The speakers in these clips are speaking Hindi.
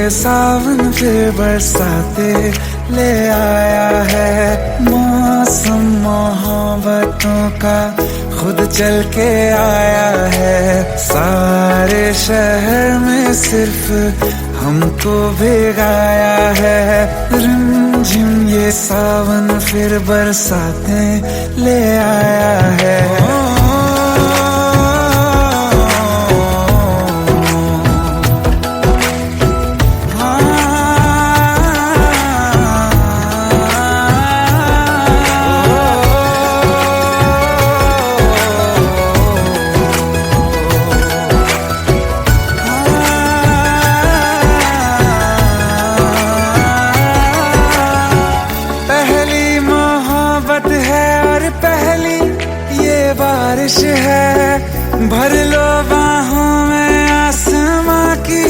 सावन फिर बरसाते ले आया है। मौसम मोहब्बतों का खुद चल के आया है। सारे शहर में सिर्फ हमको भिगाया है। रिमझिम ये सावन फिर बरसाते ले आया है। बारिश है भर लो बाहों में, आसमां की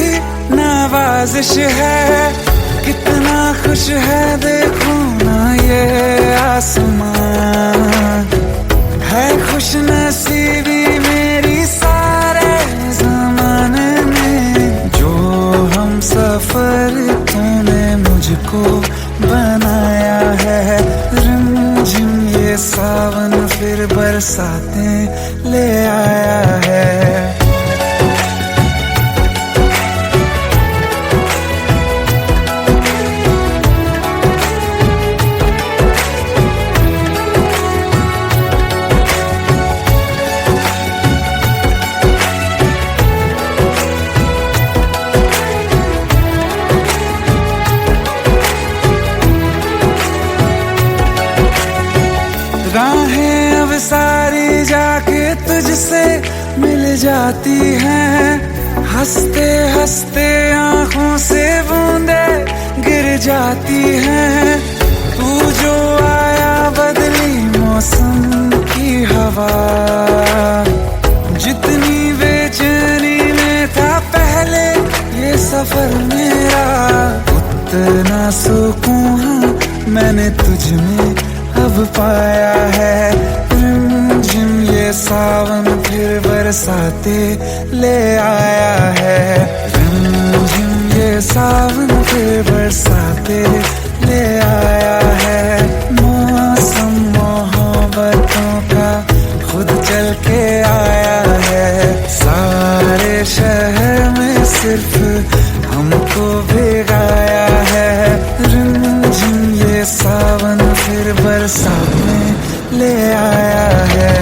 नवाजिश है। कितना खुश है देखो ना ये आसमां, है खुश नसीबी मेरी सारे ज़माने में। जो हम सफर तूने मुझको बनाया है। रिमझिम ये सावन फिर बरसाते ले आया है। राहें अब सारी जाके तुझसे मिल जाती हैं। हंसते हंसते आंखों से बूंदे गिर जाती हैं। तू जो आया बदली मौसम की हवा, जितनी बेचैनी में था पहले ये सफर मेरा, उतना सुकून मैंने तुझ में अब पाया है। रिमझिम ये सावन फिर बरसाते ले आया है। रिमझिम ये सावन फिर बरसाते ले आया है। मौसम मोहब्बतों का खुद चल के आया है। सारे शहर में सिर्फ हमको भिगाया है। रिमझिम ये सावन फिर बरसाते ले आया है।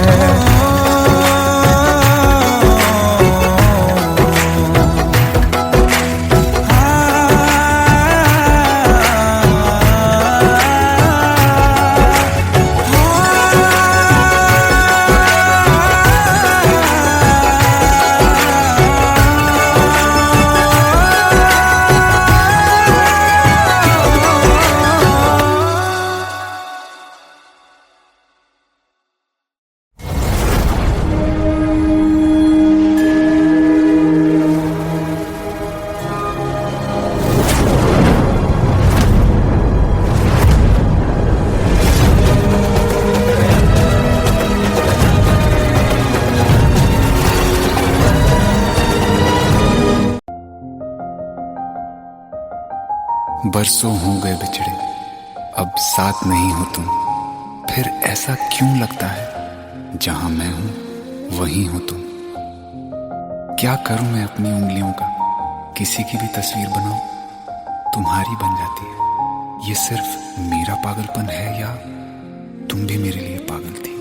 बरसों हो गए बिछड़े, अब साथ नहीं हो तुम। फिर ऐसा क्यों लगता है जहां मैं हूं वहीं हो तुम। क्या करूं मैं अपनी उंगलियों का, किसी की भी तस्वीर बनाऊं तुम्हारी बन जाती है। ये सिर्फ मेरा पागलपन है या तुम भी मेरे लिए पागल थी।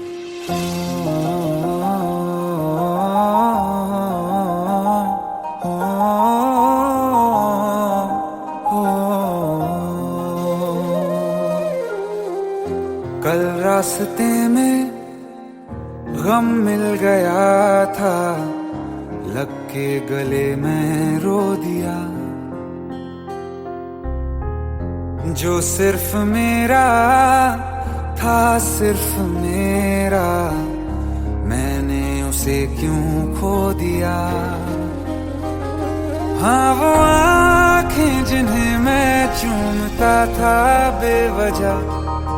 कल रास्ते में गम मिल गया था, लग के गले में रो दिया। जो सिर्फ मेरा था, सिर्फ मेरा, मैंने उसे क्यों खो दिया। हाँ वो आँखें जिन्हें मैं चूमता था बेवजह,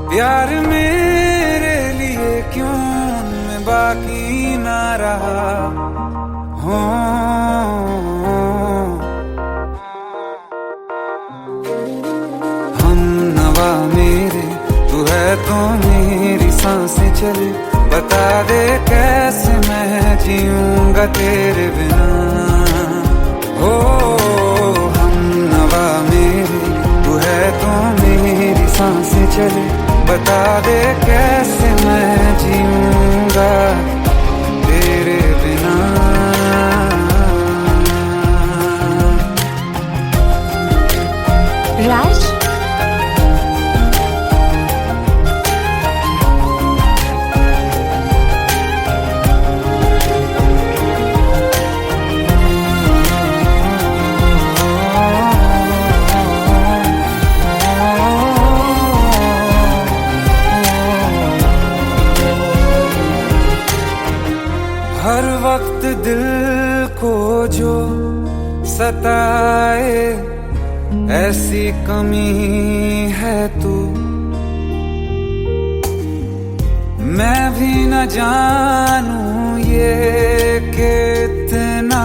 प्यार मेरे लिए क्यों उनमें बाकी ना रहा। हो सांसें चले, बता दे कैसे मैं जीऊंगा तेरे बिना। हो हम नवा मेरे, तू है तो मेरी सांसें चले, बता दे कैसे मैं जीऊंगा तेरे बिना। राज, हर वक्त दिल को जो सताए ऐसी कमी है तू, मैं भी न जानूं ये कि इतना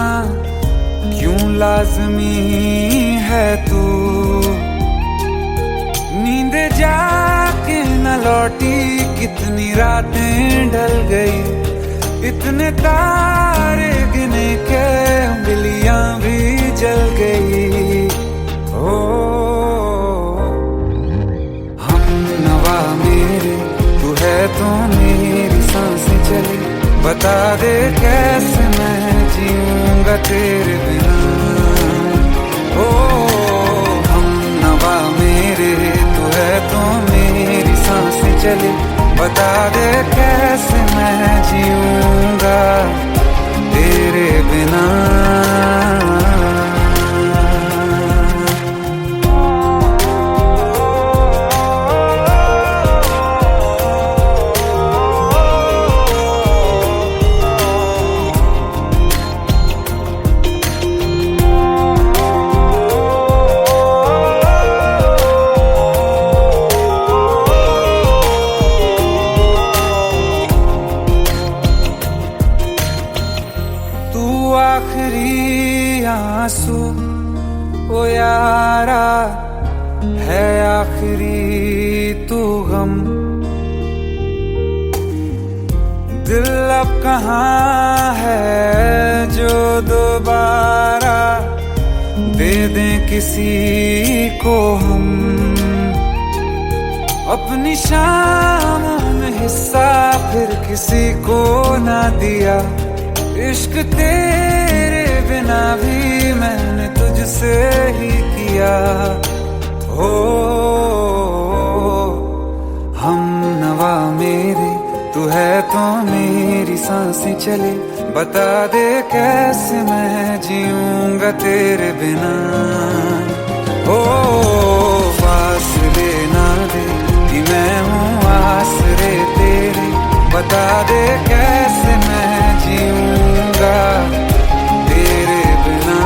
क्यों लाज़मी है तू। नींद जाके न लौटी कितनी रातें ढल गई, इतने तारे गिने के उंगलियां भी जल गई। ओ हम नवा मेरे, तू है तो मेरी सांसें चली, बता दे कैसे मैं जीऊंगा तेरे बिना। ओ हम नवा मेरे, तू है तो मेरी सांसें चली, बता दे कैसे मैं जीऊंगा तेरे बिना। आखिरी आंसू ओ यारा है, आखिरी तू गम। दिल अब कहाँ है जो दोबारा दे दें किसी को हम। अपनी शामों में हिस्सा फिर किसी को ना दिया, इश्क तेरे बिना भी मैंने तुझसे ही किया। हो हम नवा मेरे, तू है तो मेरी सांसें चले, बता दे कैसे मैं जीऊंगा तेरे बिना। हो फासले ना दे कि मैं हूँ आसरे तेरे, बता दे कैसे मैं जीऊंगा तेरे बिना।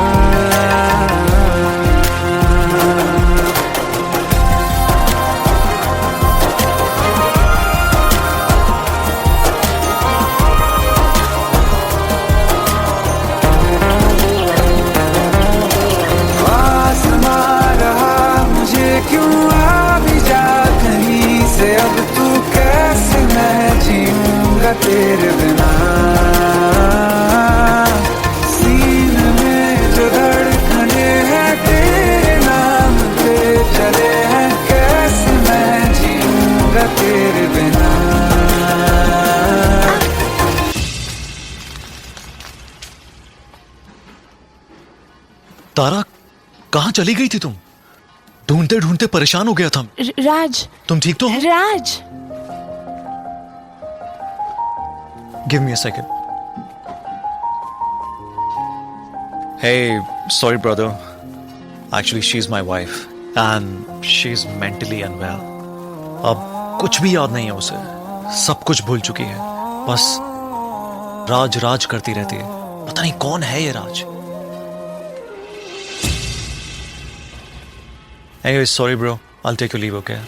आसमां रहा मुझे क्यों, आ भी जा कहीं से अब तू, कैसे मैं जीऊंगा तेरे बिना। सीने में जो धड़कने हैं तेरे नाम पे चले हैं, कैसे मैं जीऊंगा तेरे बिना। तारा, कहाँ चली गई थी तुम? ढूंढते ढूंढते परेशान हो गया था। राज, तुम ठीक तो हो? राज, Give me a second. Hey, sorry brother. Actually, she's my wife and she's mentally unwell. अब कुछ भी याद नहीं है उसे, सब कुछ भूल चुकी है, बस राज राज करती रहती है। पता नहीं कौन है ये राज। Anyway, sorry bro. I'll take your leave, okay?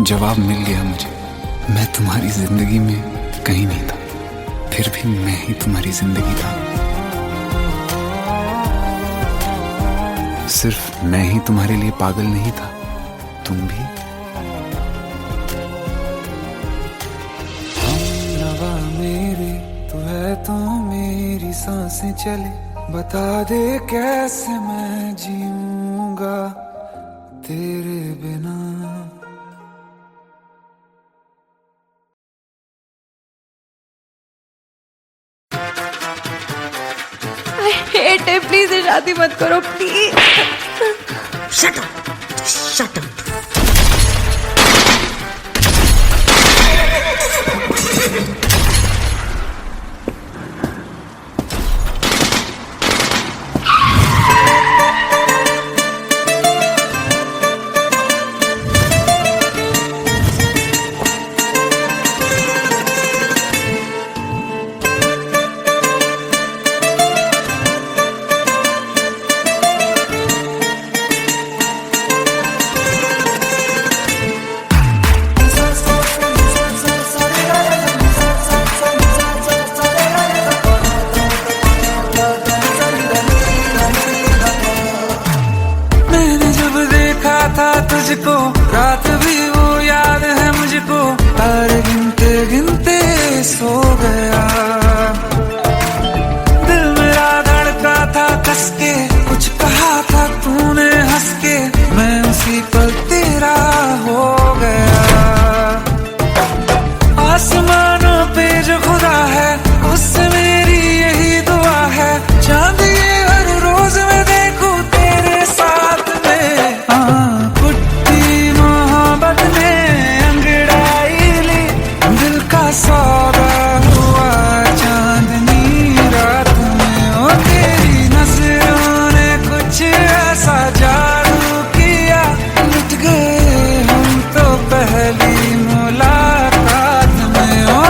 जवाब मिल गया मुझे, मैं तुम्हारी जिंदगी में कहीं नहीं था, फिर भी मैं ही तुम्हारी जिंदगी था। सिर्फ मैं ही तुम्हारे लिए पागल नहीं था, तुम भी। हमनवा मेरे तू है तो मेरी सांसें चले, बता दे कैसे मैं जीऊंगा तेरे बिना। हेट है, प्लीज ये शादी मत करो please. Shut up, shut up. था तुझको रात भी वो याद है मुझको, तारे गिनते गिनते सो गया। दिल मेरा धड़का था कस के, कुछ कहा था तूने हंस के, मैं उसी पल तेरा हो गया। आसमानों पे जो खुदा है उससे मेरी यही दुआ है, चांद ये हर रोज मैं देखूं तेरे साथ में। सौदा हुआ चांदनी रात में, ओ तेरी नजरों ने कुछ ऐसा जादू किया, लुट गए हम तो पहली मुलाकात में। ओ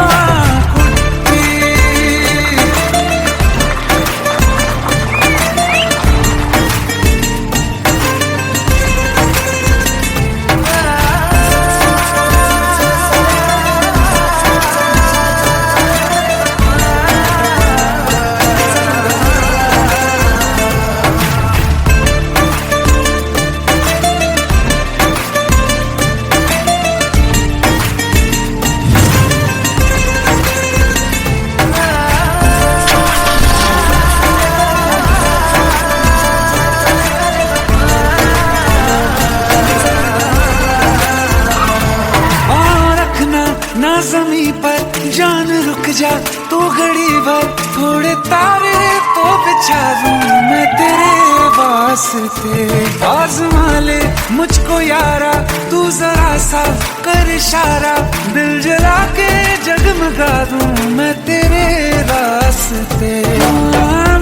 ज़मीं पर जान रुक जा तू घड़ी भर, थोड़े तारे तो बिछा दूं मैं तेरे वास्ते। आज़मा ले मुझको यारा तू जरा सा कर इशारा, दिल जला के जगमगा दूं मैं तेरे रास्ते।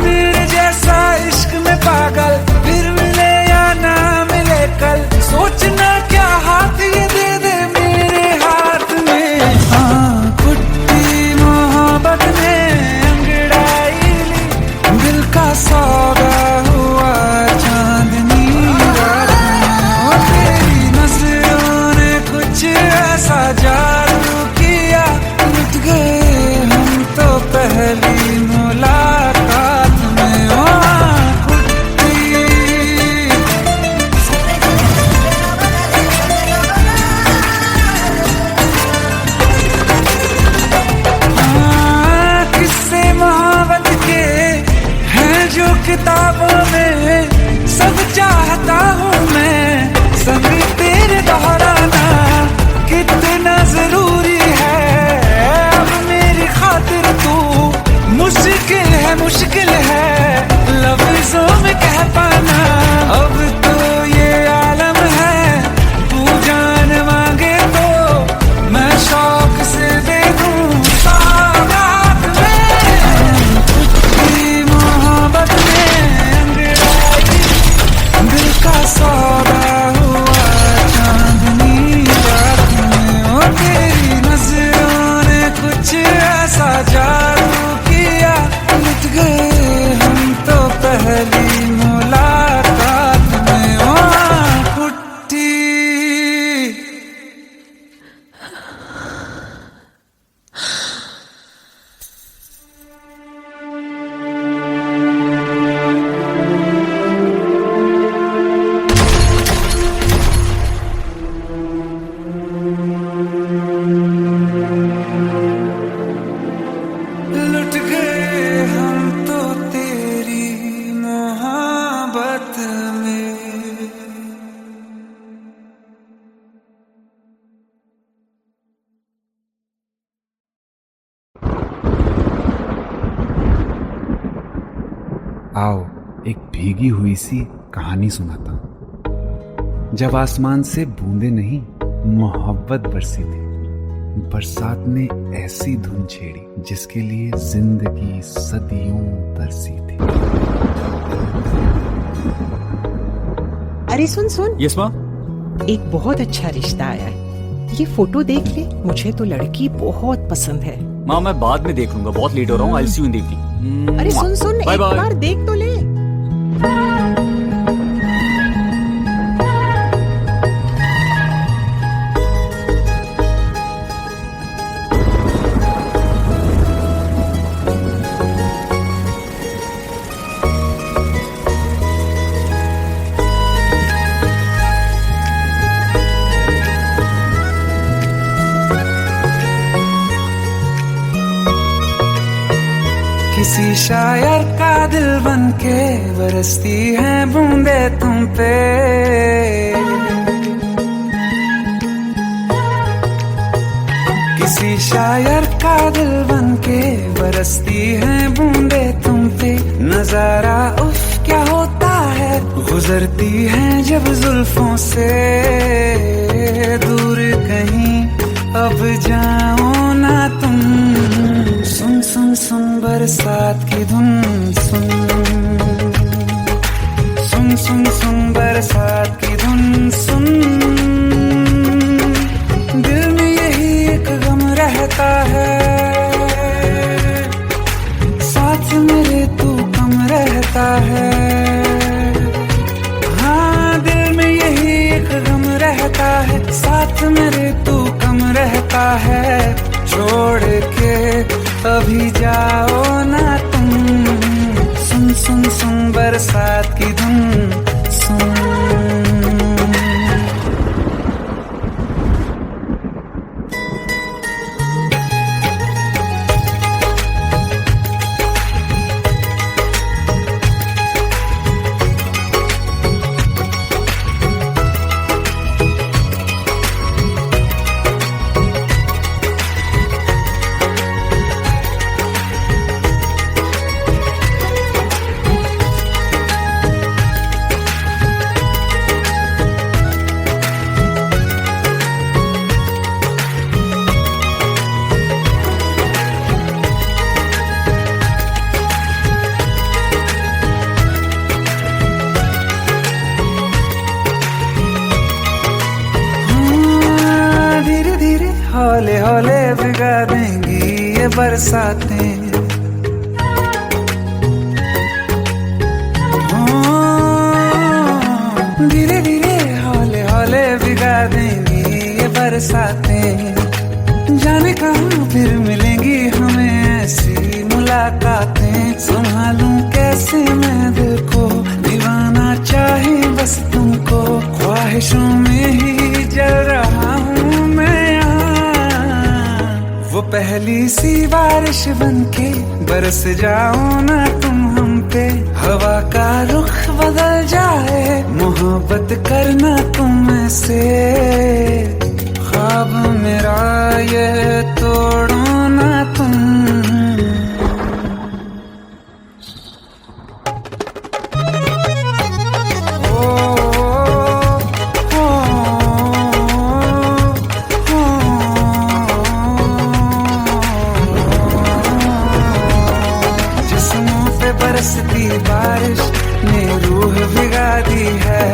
मेरे जैसा इश्क में पागल फिर मिले या ना मिले कल, सोचना क्या हाथ ये दे दे मेरे हाथ में। कुट्टी मोहब्बत ने अंगड़ाई ली, दिल का सौदा हुआ चांदनी रात में, ओ तेरी नजरों ने कुछ ऐसा जादू किया, लुट गए हम तो पहली मुलाकात में। ओ कुट्टी आओ एक भीगी हुई सी कहानी सुनाता हूं। जब आसमान से बूंदे नहीं मोहब्बत बरसी थी, बरसात ने ऐसी धुन छेड़ी जिसके लिए जिंदगी सदियों तरसी थी। अरे सुन सुन, यस माँ। एक बहुत अच्छा रिश्ता आया है, ये फोटो देख ले। मुझे तो लड़की बहुत पसंद है। माँ मैं बाद में देख लूंगा, बहुत लेट हो रहा हूँ। आई सी यू इन द इवनिंग। अरे सुन सुन, बाय एक बाय। बार देख तो ले। किसी शायर का दिल बनके बरसती है बूंदे तुम पे। किसी शायर का दिल बनके बरसती है बूंदे तुम पे। नजारा उफ क्या होता है, गुजरती है जब जुल्फों से। दूर कहीं अब जाओ ना तुम, सुन सुन सुन बरसात की धुन सुन। सुन सुन सुन बरसात की धुन सुन। दिल में यही एक गम रहता है, साथ मेरे तू कम रहता है। हाँ दिल में यही एक गम रहता है, साथ मेरे तू कम रहता है। छोड़ के अभी जाओ ना तुम, सुन सुन सुन बरसात की धुन सुन। हौले हौले भिगा देंगी ये बरसातें। धीरे धीरे हौले हौले भिगा देंगी ये बरसातें। जाने कहाँ फिर मिलेंगी हमें ऐसी मुलाकातें। संभालूं कैसे मैं दिल को, दीवाना चाहे बस तुमको। ख्वाहिशों में ही जल रहा हूँ मैं यहाँ। वो पहली सी बारिश बनके बरस जाओ ना तुम हम पे। हवा का रुख बदल जाए, मोहब्बत करना तुम ऐसे। ख्वाब मेरा ये तोड़ो ना तुम। बरसती बारिश ने रूह भिगा दी है।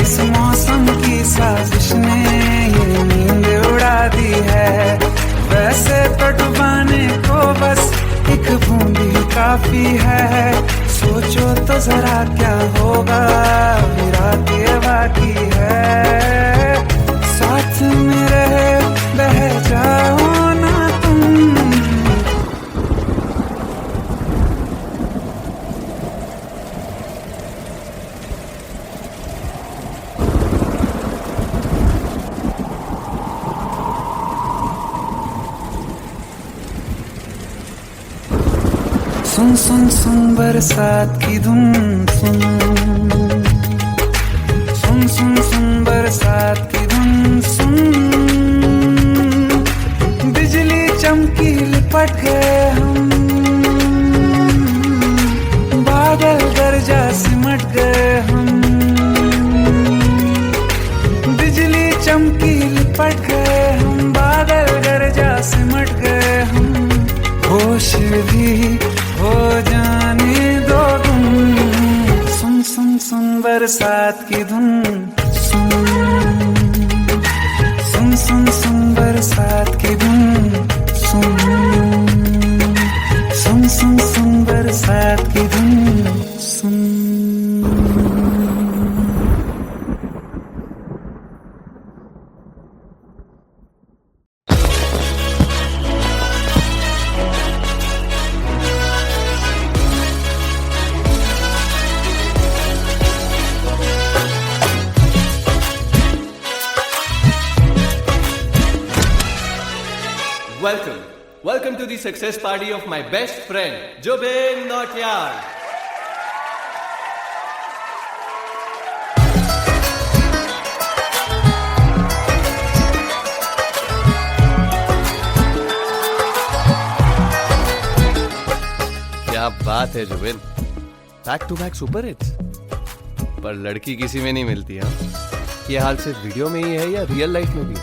इस मौसम की साजिश ने ये नींद उड़ा दी है। वैसे तो डुबाने को बस एक बूंद ही काफी है। सोचो तो जरा क्या होगा, रात ये बाकी है। साथ मेरे बह जाओ ना तुम। सुन सुन सुन बरसात की धुन सुन। सुन सुन सुन बरसात की धुन सुन। बिजली चमकी लिपट गए हम, बादल चमकीली पट गए हम, बादल गरजा सिमट गए हम, होश भी हो जाने दो तुम। सुन सुन सुन बरसात की धुन, सुन सुन सुन सुन बरसात की धुन, सुन सुन सुन सुन बरसात की धुन, सुन। Welcome to the success party of my best friend, Jobin Notyard. क्या बात है Zubin, back to back super hits. पर लड़की किसी में नहीं मिलती है। ये हाल सिर्फ वीडियो में ही है या रियल लाइफ में भी?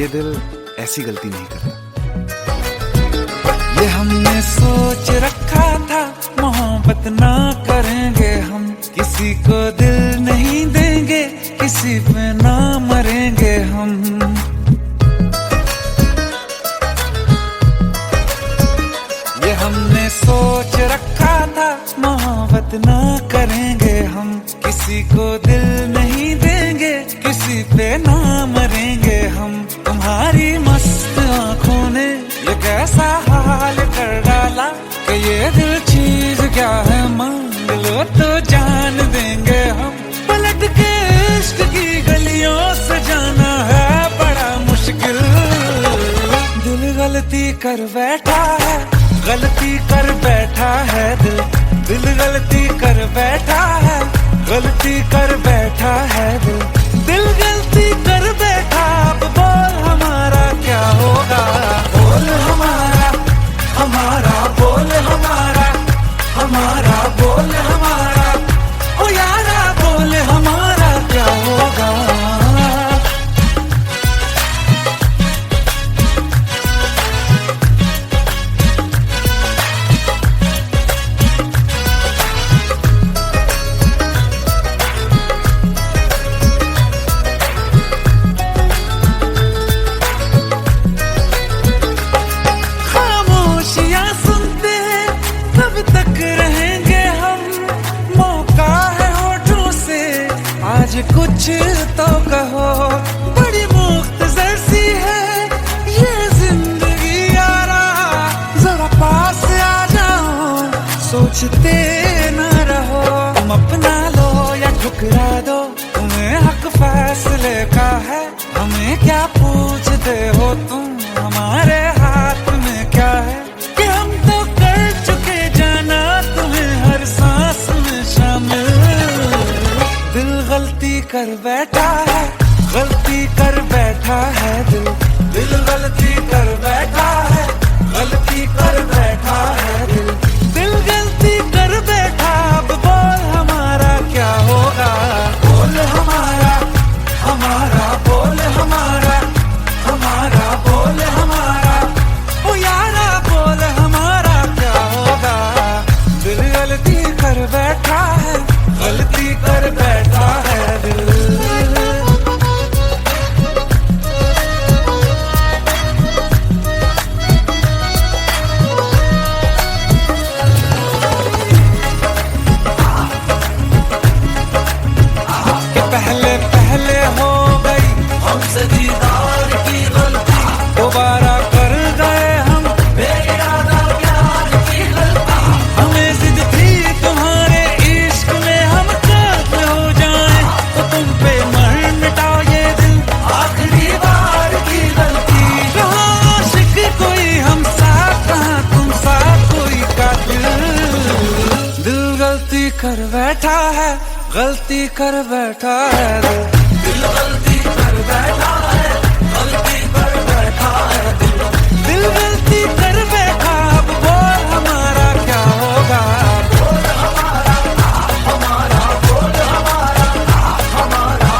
ये दिल ऐसी गलती नहीं करता। ये हमने सोच रखा था, मोहब्बत ना करेंगे हम, किसी को दिल नहीं देंगे, किसी पे ना मरेंगे हम। ये हमने सोच रखा था, मोहब्बत ना करेंगे हम, किसी को दिल नहीं देंगे, किसी पे ना मरेंगे हम। तुम्हारी मस्त आंखों ने ये कैसा हाल कर डाला कि ये दिल चीज क्या है, मांग लो तो जान देंगे हम। पलट के इश्क की गलियों से जाना है बड़ा मुश्किल। दिल गलती कर बैठा है, गलती कर बैठा है दिल, दिल गलती कर बैठा है, गलती कर बैठा है दिल, दिल गलती कर बैठा। अब बोल हमारा क्या होगा, बोल हमारा, हमारा बोल हमारा, हमारा बोल हमारा, ओ यारा बोल हमारा क्या होगा। कुछ तो कहो, बड़ी मुख्तसर सी है ये जिंदगी यारा, जरा पास आ जाओ, सोचते न रहो। तुम अपना लो या ठुकरा दो, तुम्हें हक फैसले का है, हमें क्या पूछते हो तुम, हमारे हाथ में क्या है कि हम तो कर चुके जाना तुम्हें हर सांस में शामिल। दिल गलती कर बैठा है, गलती कर बैठा है दिल, दिल गलती कर बैठा है, गलती कर बैठा है दिल, दिल गलती कर बैठा। अब बोल हमारा क्या होगा, बोल हमारा, हमारा बोल हमारा, हमारा बोल हमारा, ओ यारा बोल हमारा क्या होगा। दिल गलती कर बैठा है, गलती कर बैठा है दिल। कि पहले पहले हो गई हमसे दीदार की गलती, दोबारा कर गए हम बेइरादा प्यार की गलती। हमें जिद थी तुम्हारे इश्क में हम कैद हो जाएं, तो तुम पे मर मिटाओ ये दिल, आखिरी बार की गलती। कहाँ आशिक कोई हम साथ, कहाँ तुम साथ कोई कातिल। दिल गलती कर बैठा है, गलती कर बैठा है दिल, दिल गलती कर बैठा है, गलती कर बैठा है दिल, दिल गलती कर बैठा। अब बोल हमारा क्या होगा, बोल हमारा, हमारा बोल हमारा, हमारा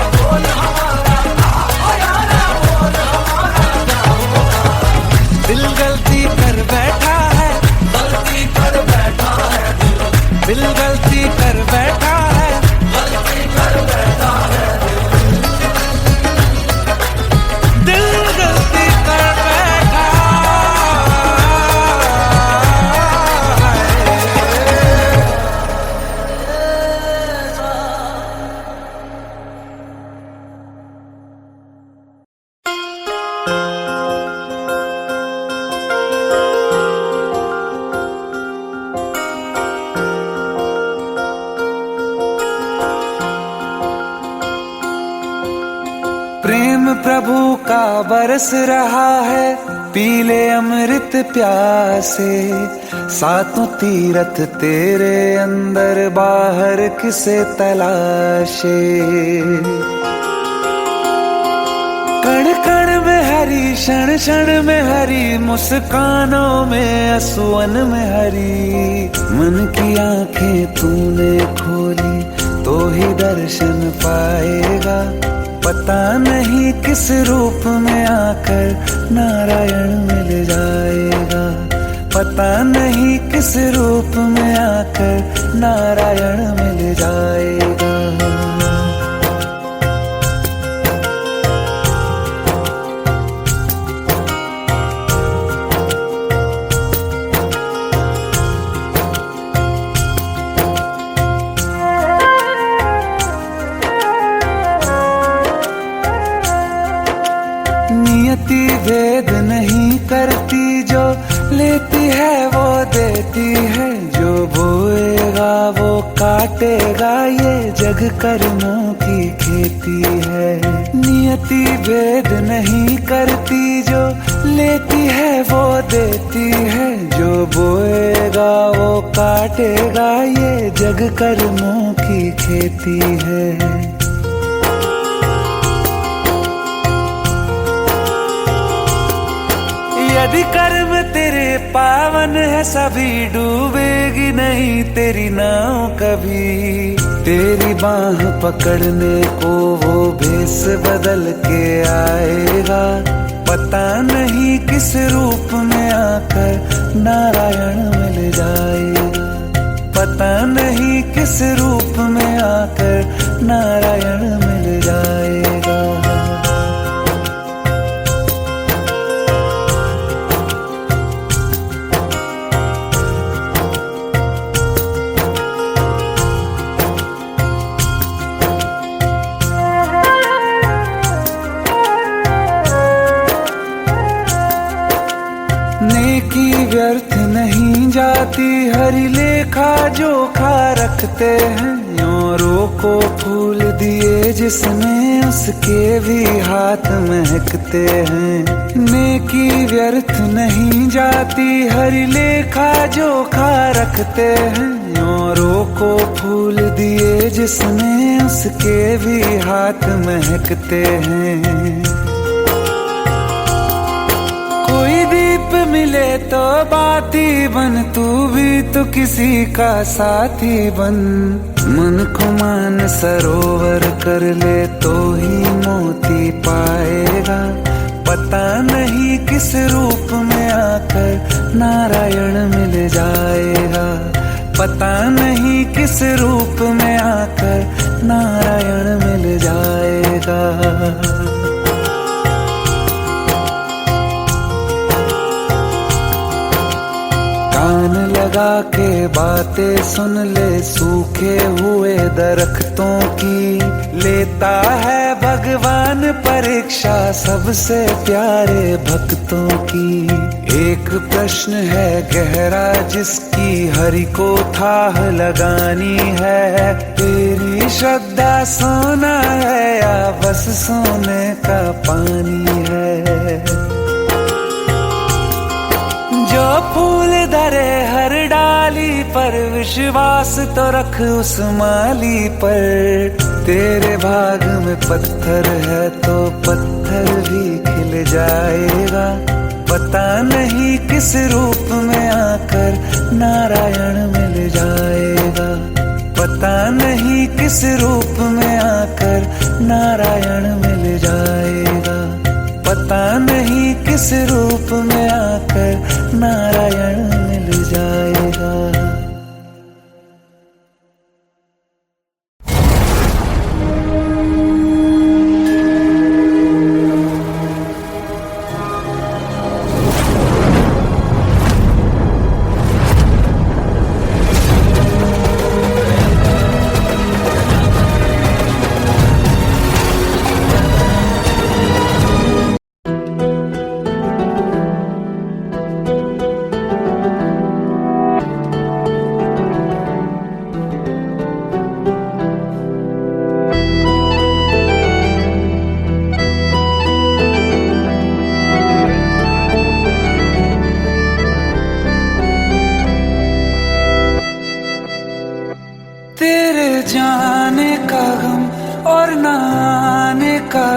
प्रेम प्रभु का बरस रहा है, पीले अमृत प्यासे। सातों तीरथ तेरे अंदर, बाहर किसे तलाशे। कण कण में हरी, क्षण क्षण में हरी, मुस्कानों में असुवन में हरी। मन की आंखें तूने खोली तो ही दर्शन पाएगा। पता नहीं किस रूप में आकर नारायण मिल जाएगा। पता नहीं किस रूप में आकर नारायण मिल जाएगा। नियति भेद नहीं करती, जो लेती है वो देती है। जो बोएगा वो काटेगा, ये जग कर्मों की खेती है। नियति भेद नहीं करती, जो लेती है वो देती है। जो बोएगा वो काटेगा, ये जग कर्मों की खेती है। यदि कर्म तेरे पावन है, सभी डूबेगी नहीं तेरी नाव कभी। तेरी बाह पकड़ने को वो भेष बदल के आएगा। पता नहीं किस रूप में आकर नारायण मिल जाएगा। पता नहीं किस रूप में आकर नारायण मिल जाएगा। नेकी व्यर्थ नहीं जाती, हरि लेखा जोखा रखते हैं। औरों को फूल दिए जिसने, उसके भी हाथ महकते हैं। नेकी व्यर्थ नहीं जाती, हरि लेखा जोखा रखते हैं। औरों को फूल दिए जिसने, उसके भी हाथ महकते हैं। कोई दीप मिले तो बाती बन, तू भी तो किसी का साथी बन। मन को मान सरोवर कर ले तो ही मोती पाएगा। पता नहीं किस रूप में आकर नारायण मिल जाएगा। पता नहीं किस रूप में आकर नारायण मिल जाएगा। कान लगा के बातें सुन ले, सूखे हुए दरख्तों की। लेता है भगवान परीक्षा सबसे प्यारे भक्तों की। एक प्रश्न है गहरा जिसकी हरि को थाह लगानी है। तेरी श्रद्धा सोना है या बस सोने का पानी है। जो फूल धरे हर डाली पर, विश्वास तो रख उस माली पर। तेरे भाग में पत्थर है तो पत्थर भी खिल जाएगा। पता नहीं किस रूप में आकर नारायण मिल जाएगा। पता नहीं किस रूप में आकर नारायण मिल जाएगा। पता नहीं किस रूप में आकर नारायण मिल जाएगा।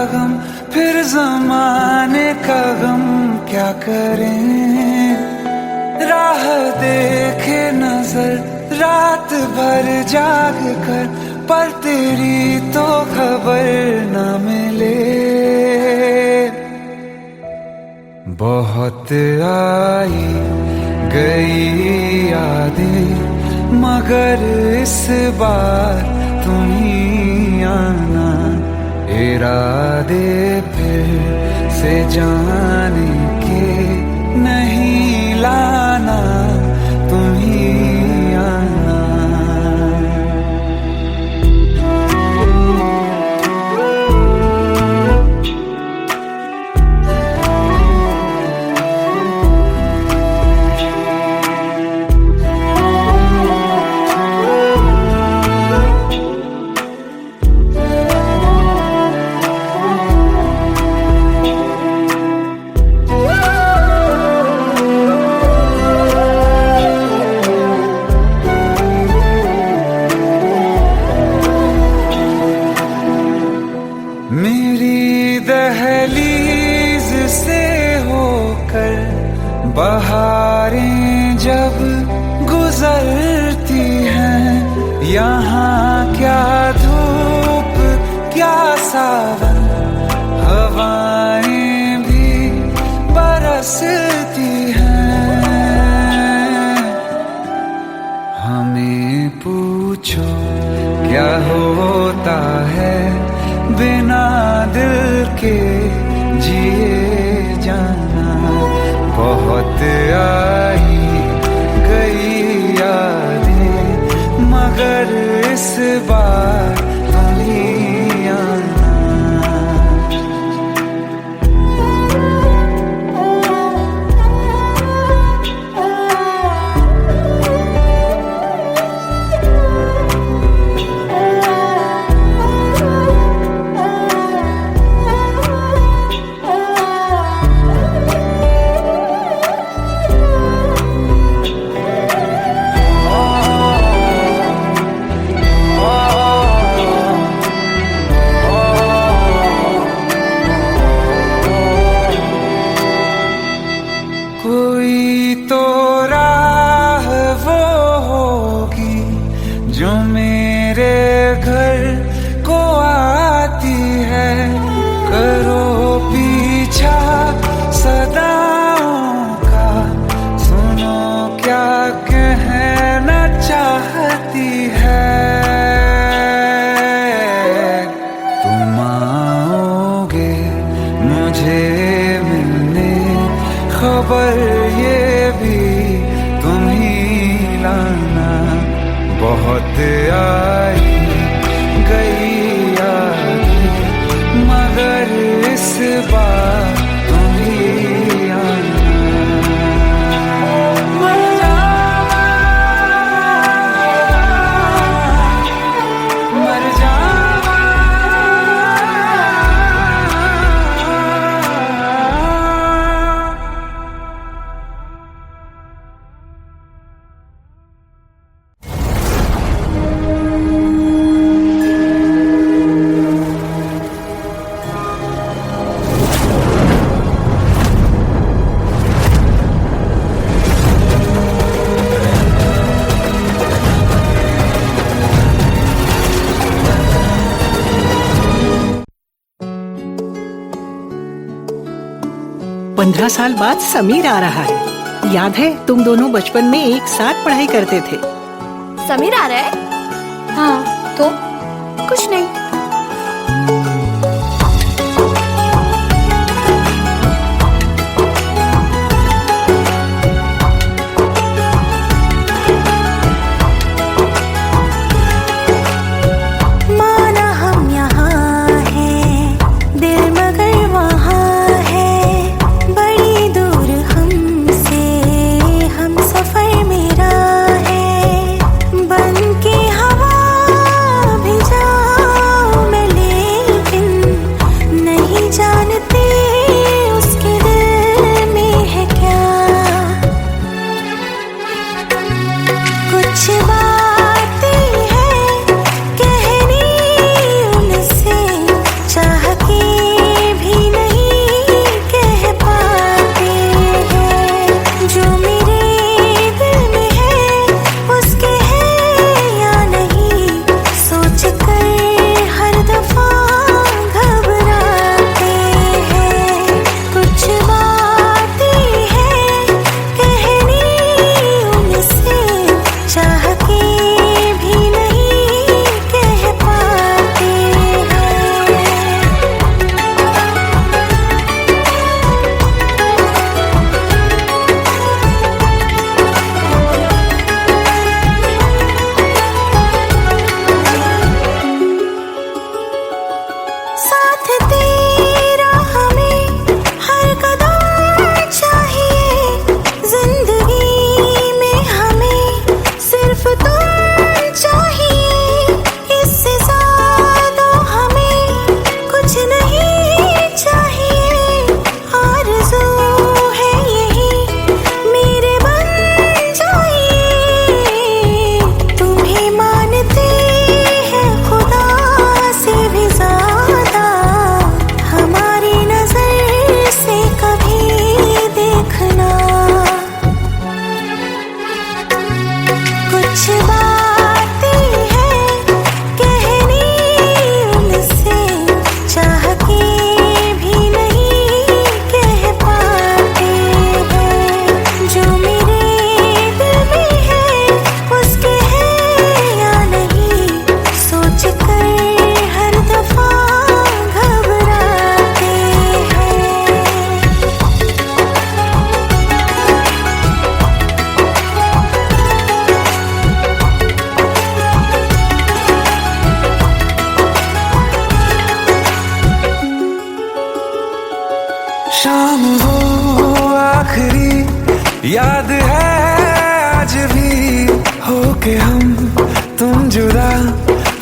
गम, फिर जमाने का गम क्या करें। राह देखे नजर रात भर जाग कर, पर तेरी तो खबर न मिले। बहुत आई गई यादें, मगर इस बार तुम ही आना। इरादे फिर से जाने के नहीं लाना, तुम ही आना। मेरी दहलीज से होकर बहारें जब गुजरती हैं, यहाँ क्या धूप क्या सावन, हवाएं भी बरसती हैं। हमें पूछो क्या होता है बिना दिल के जिए जाना। बहुत आई गई यादें, मगर इस बार तुम ही आना। कोई तो राह वो होगी जो मेरे घर को आती है। करो पीछा सदाओं का, सुनो क्या कहना चाहती है। तुम आओगे मुझे मिलने, खबर ये भी तुम ही लाना। बहुत आई गई यादें, मगर इस बार तुम ही आना। मर जावा, मर जावा। पंद्रह साल बाद समीर आ रहा है। याद है तुम दोनों बचपन में एक साथ पढ़ाई करते थे। समीर आ रहा है? हाँ तो कुछ नहीं। बन के हवा भी जा साथ तेरा हमें हर कदम चाहिए, जिंदगी में हमें सिर्फ तुम चाहिए, इससे ज्यादा हमें कुछ नहीं चाहिए। आरज़ू है यही मेरे बन जाइए, तुम्हें मानते हैं खुदा से भी ज्यादा, हमारी नजर से कभी देखना। कुछ बातें हैं कहनी उनसे, चाह के भी नहीं कह पाते हैं, जो मेरे दिल में है उसके है या नहीं, सोच कर हर दफा घबराते हैं। शाम वो आखिरी याद है आज भी, होके हम तुम जुदा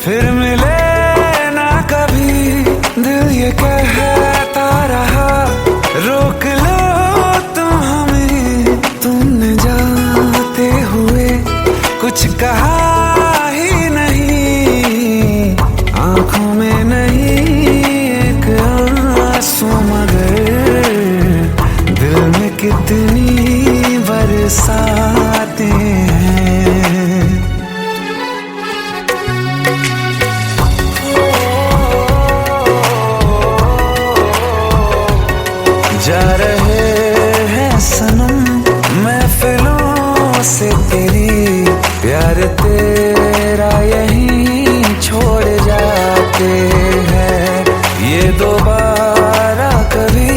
फिर मिले ना कभी। दिल ये कहता रहा रोक लो तुम हमें, तुमने जाते हुए कुछ कहा ही नहीं, आंखों में नहीं एक आंसू मगर दिल में कितनी बरसाते हैं। जा रहे हैं सनम महफिलों से तेरी, प्यार तेरा यहीं छोड़ जाते हैं, ये दोबारा कभी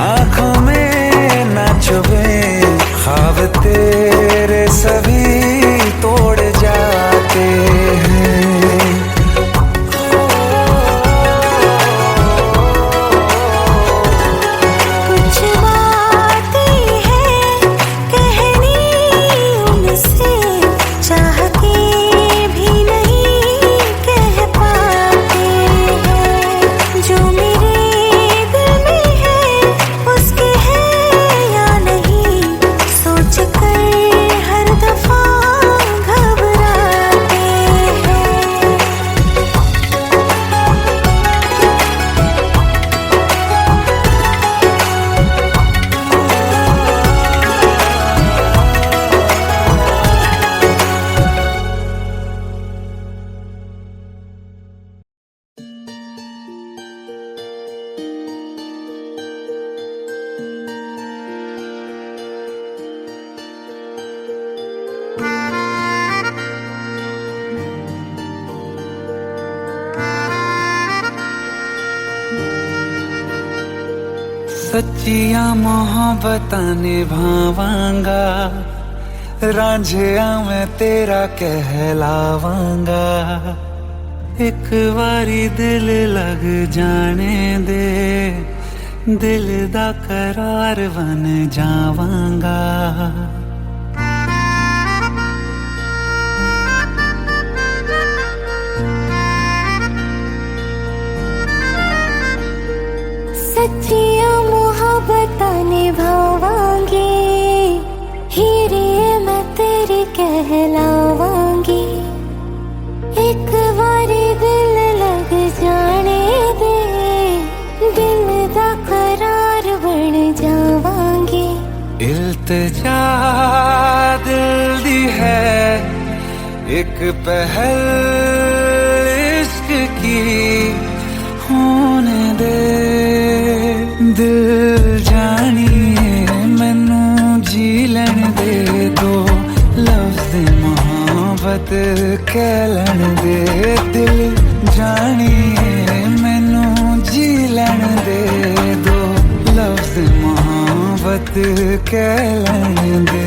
आंखों में ना चुभे, ख्वाब तेरे सभी तोड़ जाते हैं। कुछ बातें हैं कहनी उनसे, चाह के भी नहीं कह पाते हैं, जो मेरे दिल में है उसके है या नहीं, सोच कर हर दफा घबराते हैं। सच्चिया मोहब्बतां निभावांगा, रांझिया मैं तेरा कहलावांगा, एक बारी दिल लग जाने दे, दिल दा करार बन जावांगा। सच्चिया मोहब्बतां निभावांगी, हीरे मैं तेरी कहलावांगी, एक बारी दिल लग जाने दे, दिल दा करार बन जावांगी। इल्तिजा दिल दी है एक पहल इश्क की, होने दे दिल जानिए मैनू जी लैन दे, दो लफ्ज़ मोहब्बत कह लैन दे, दिल जानिए मैनू जी लैन दे, दो लफ्ज़ मोहब्बत कह लैन दे।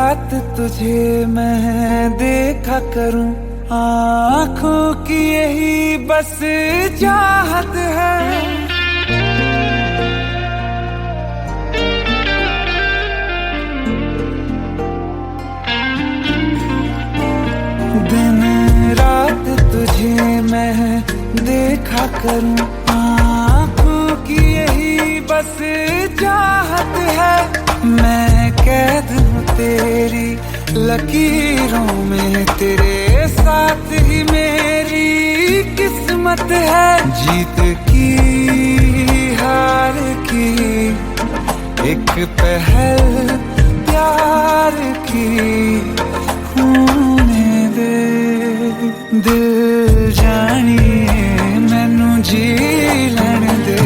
रात तुझे मैं देखा करूं, आँखों की यही बस चाहत है। दिन रात तुझे मैं देखा करूं, आँखों की यही बस चाहत है। मैं कैद हूँ तेरी लकीरों में, तेरे साथ ही मेरी किस्मत है। जीत की हार की एक पहल प्यार की होने दे। दिल जानिए मैनू जी लैण दे,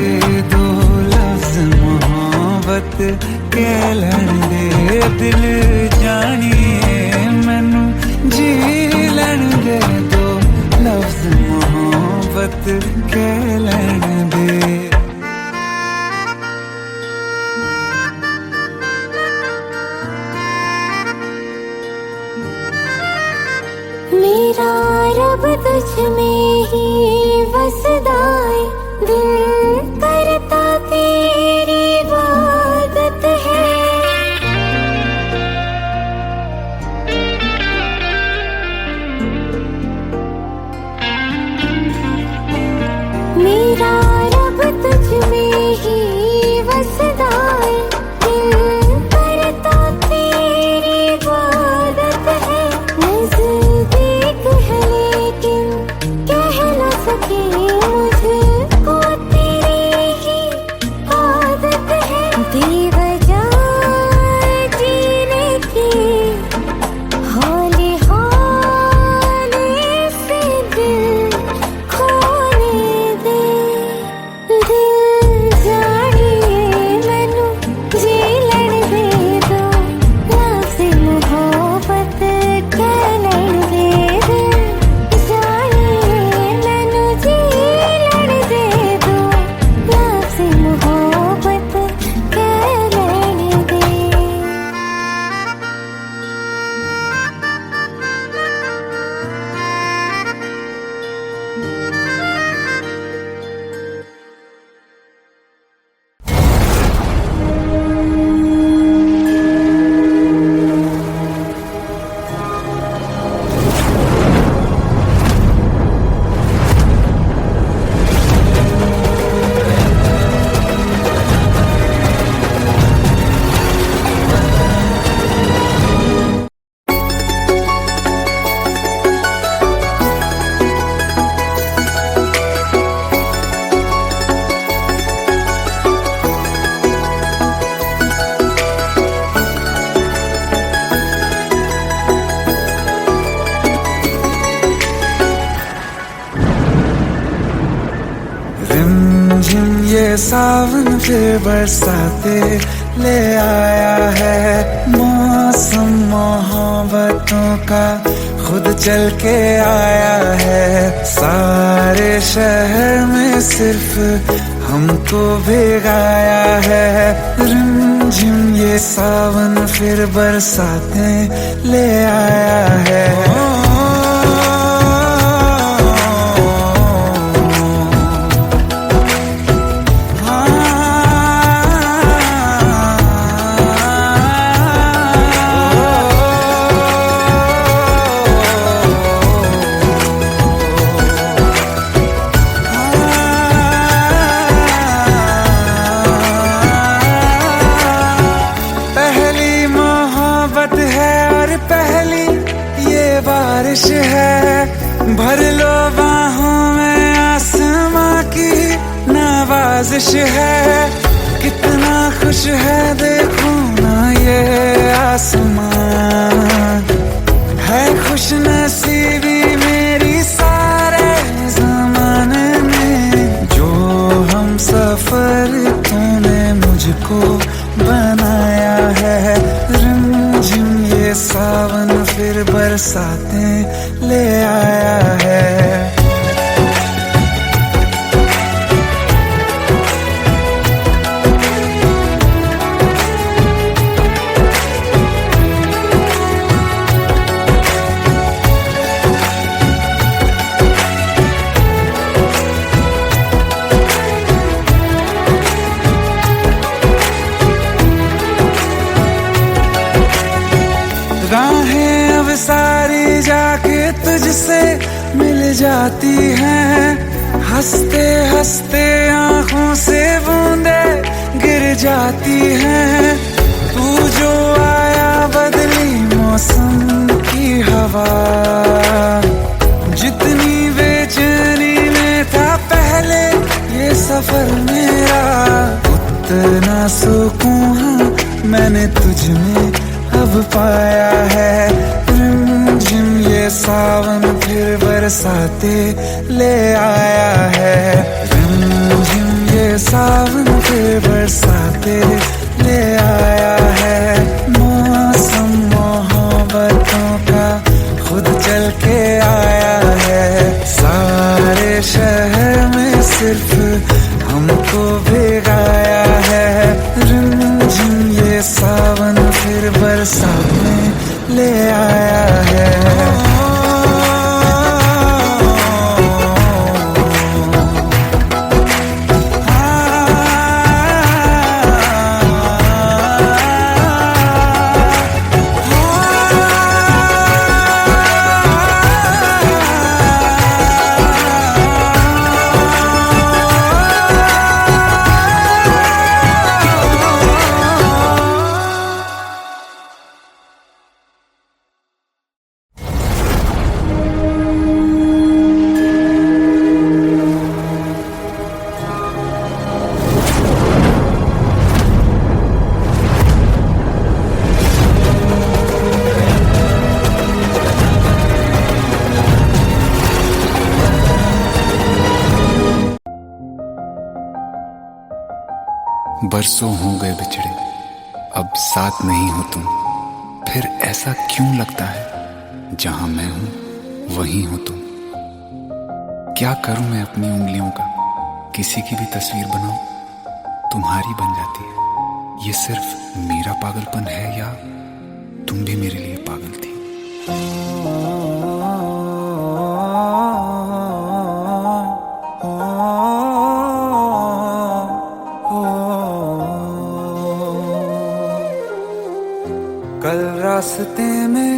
दो लफ्ज़ मोहब्बत कह लैण दे। दिल जानिए मैनू जी लैण दे, दो लफ्ज़ मोहब्बत कह लैण दे। मेरा रब तुझ में ही वसदा है, दिल करता तेरी इबादत है। मेरा रब तुझ में ही वसदा है, दिल करता तेरी इबादत है। नज़दीक है लेकिन कह न सके, मुझको तेरी ही आदत है। बेवजह जीने की हौले हौले से दिल खोने दे। दिल जानिए मैनू जी लैण दे, दो लफ्ज़ मोहब्बत कह लैण दे। दिल जानिए मैनू जी लैण दे, दो लफ्ज़ मोहब्बत कह लैण दे। रिमझिम ये सावन फिर बरसाते ले आया है। मौसम मोहब्बतों का खुद चल के आया है। सारे शहर में सिर्फ हमको भिगाया है। रिमझिम ये सावन फिर बरसाते ले आया है। बारिश है भर लो बाहों में, आसमां की नवाजिश है। कितना खुश है देखो ना ये आसमां, है खुश नसीबी मेरी सारे ज़माने में। जो हम सफर तूने मुझको बनाया है। रिमझिम ये सावन फिर बरसाते ले आया है। सारी जाके तुझसे मिल जाती हैं, हंसते हंसते आंखों से बूंदे गिर जाती हैं। तू जो आया बदली मौसम की हवा, जितनी बेचैनी में था पहले ये सफर मेरा, उतना सुकून मैंने तुझ में अब पाया है। रिमझिम ये सावन फिर बरसाते ले आया है, रिमझिम ये सावन फिर बरसाते ले आया है। मौसम मोहब्बतों का खुद चल के आया है, सारे शहर में सिर्फ हमको भिगाया है। रिमझिम ये सावन फिर बरसात में ले आया है। बरसों हो गए बिछड़े, अब साथ नहीं हो तुम, फिर ऐसा क्यों लगता है जहां मैं हूं वहीं हो तुम। क्या करूं मैं अपनी उंगलियों का, किसी की भी तस्वीर बनाऊं तुम्हारी बन जाती है। ये सिर्फ मेरा पागलपन है या तुम भी मेरे लिए पागल थी। कल रास्ते में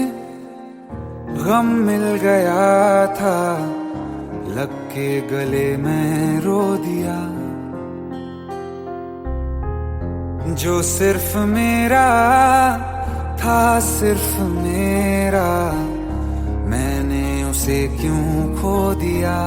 गम मिल गया था, लग के गले में रो दिया। जो सिर्फ मेरा था, सिर्फ मेरा, मैंने उसे क्यों खो दिया।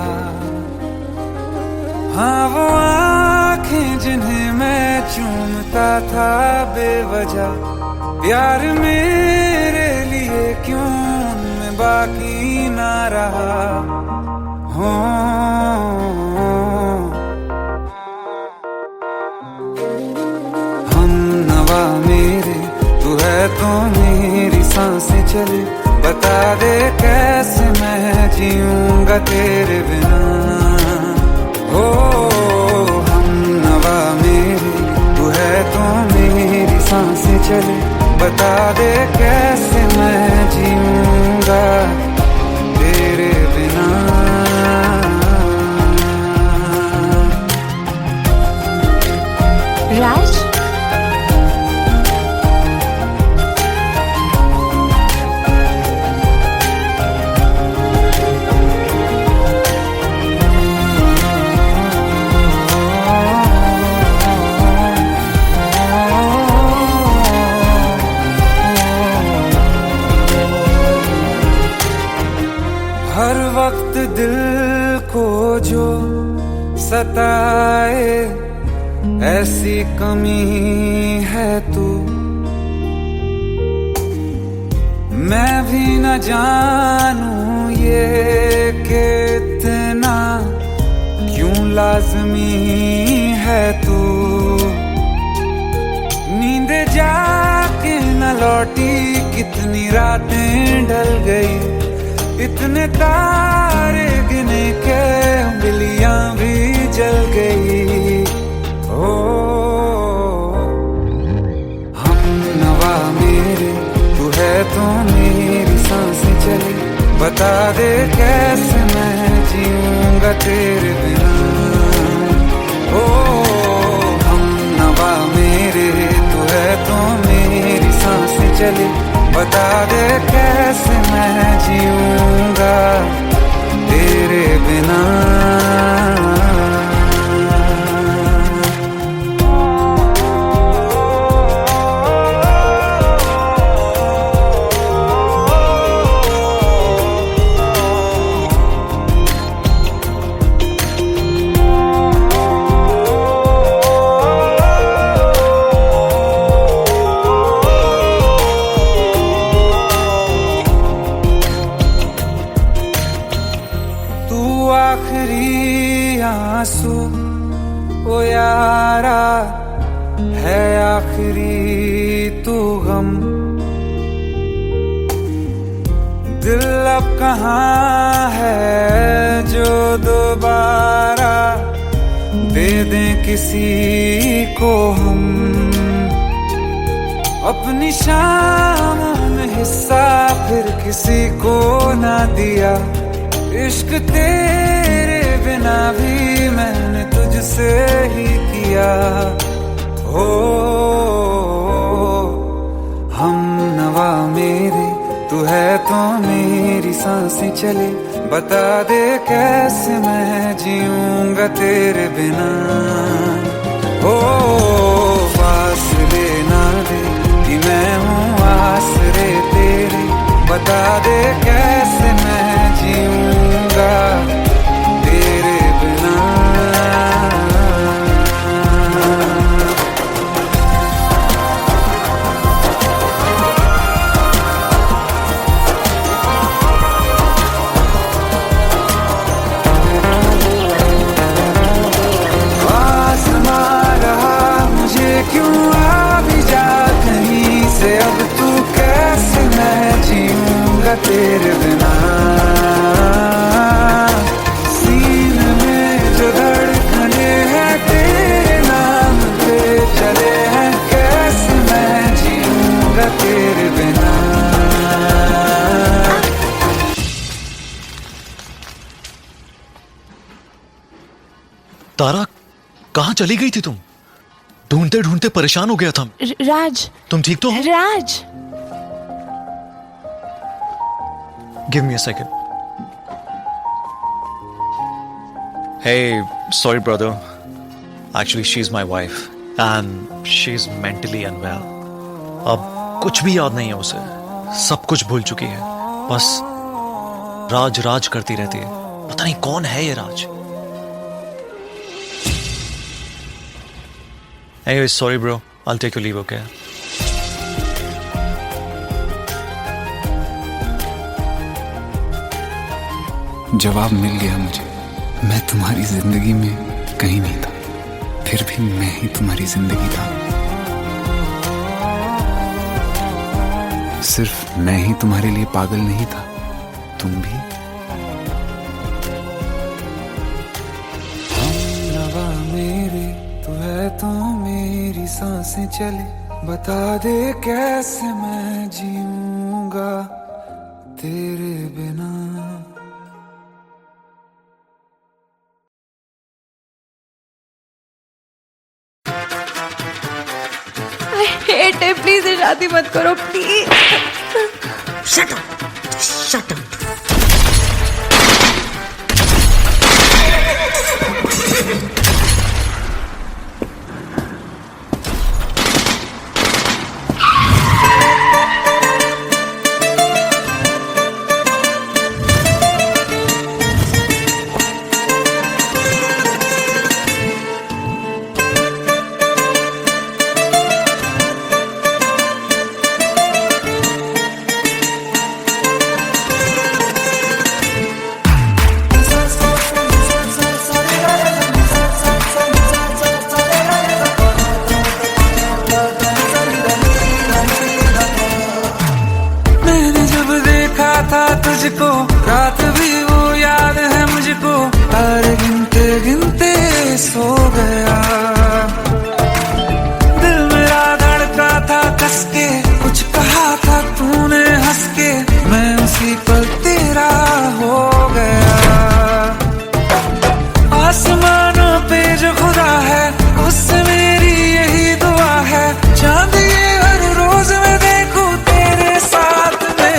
हाँ वो आँखें जिन्हें मैं चूमता था बेवजह, प्यार मेरे लिए क्यों उनमें बाकी ना रहा। हो हम नवा मेरे, तू है तो मेरी सांसें चले, बता दे कैसे मैं जीऊंगा तेरे बिना। हो हम नवा मेरे, तू है तो मेरी सांसें चले, बता दे कैसे मैं जीऊंगा तेरे बिना। राज, हर वक्त दिल को जो सताए ऐसी कमी है तू, मैं भी न जानूं ये कि इतना क्यों लाज़मी है तू। नींद जाके न लौटी, कितनी रातें ढल गई, इतने तारे गिने के उंगलियां भी जल गई। ओ हम नवा मेरे, तू है तो मेरी सांसें चली, बता दे कैसे मैं जीऊंगा तेरे बिना। ओ हम नवा मेरे, तू है तो मेरी सांसें चली, बता दे कैसे मैं मैं जीऊंगा तेरे बिना। आखिरी आंसू ओ यारा है, आखिरी तू गम। दिल अब कहाँ है जो दोबारा दे दें किसी को हम। अपनी शाम में हिस्सा फिर किसी को ना दिया। इश्क तेरे बिना भी मैंने तुझसे ही किया। हो हम नवा मेरे, तू है तो मेरी सांसें चले। बता दे कैसे मैं जीऊंगा तेरे बिना। हो फासले ना दे कि मैं हूँ आसरे तेरे। बता दे कैसे मैं जीऊंगा तेरे बिना। आसमां रहा मुझे क्यों आ भी जा कहीं से। अब तू कैसे मैं जीऊंगा तेरे बिना। सीने में जो धड़कने हैं तेरे नाम पे चले हैं। कैसे मैं जीऊंगा तेरे बिना। तारा, कहाँ चली गई थी तुम? ढूंढते ढूंढते परेशान हो गया था। राज, तुम ठीक तो हो? राज, Give me a second. Hey, sorry brother. Actually, she's my wife and she's mentally unwell. अब कुछ भी याद नहीं है उसे, सब कुछ भूल चुकी है। बस राज राज करती रहती है। पता नहीं कौन है ये राज। Anyway, sorry bro. I'll take your leave, okay? जवाब मिल गया मुझे। मैं तुम्हारी जिंदगी में कहीं नहीं था, फिर भी मैं ही तुम्हारी जिंदगी था। सिर्फ मैं ही तुम्हारे लिए पागल नहीं था, तुम भी। नवा मेरे, तू है तो मेरी सांसें चले। बता दे कैसे मैं जीऊंगा तेरे बिना। हेट है, प्लीज शादी मत करो please. Shut up, shut up. तुझको रात भी वो याद है मुझको। तारे गिनते गिनते सो गया। दिल मेरा धड़का था कस के, कुछ कहा था तूने हंस के। मैं उसी पल तेरा हो गया। आसमानों पे जो खुदा है उससे मेरी यही दुआ है। चांद ये हर रोज मैं देखूं तेरे साथ में।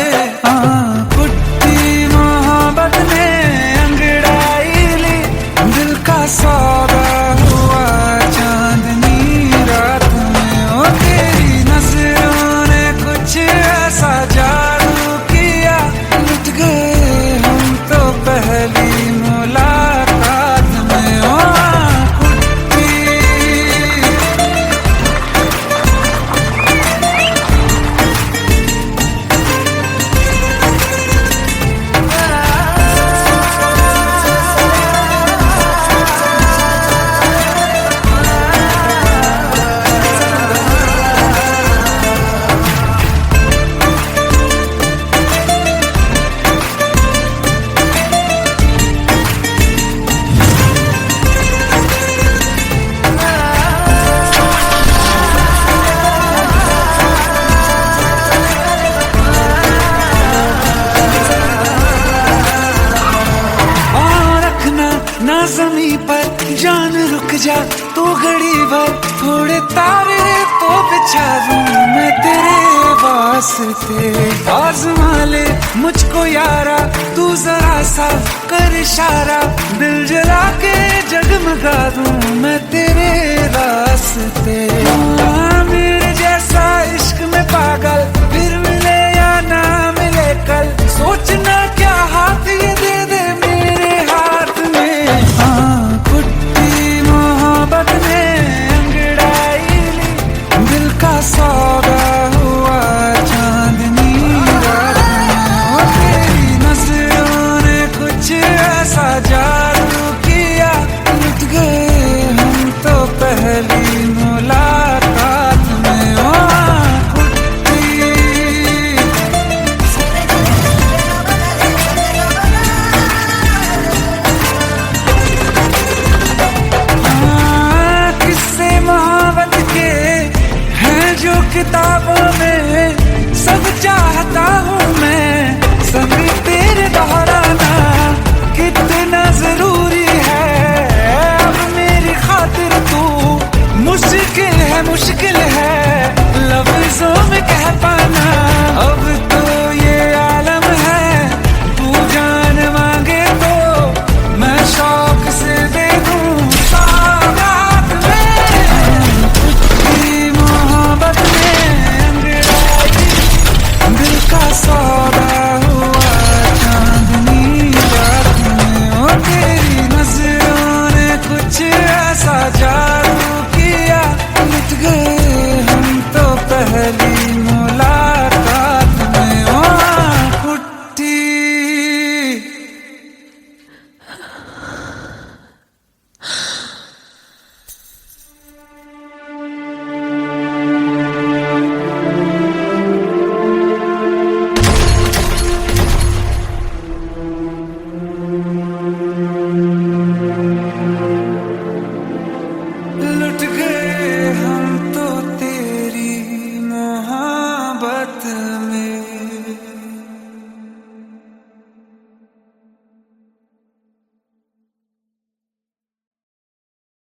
तू घड़ी भर, थोड़े तारे तो बिछा दूं मैं तेरे वास्ते। आज़मा ले मुझको यारा, तू जरा सा कर इशारा, दिल जला के जगमगा दूं मैं तेरे रास्ते। मेरे जैसा इश्क में पागल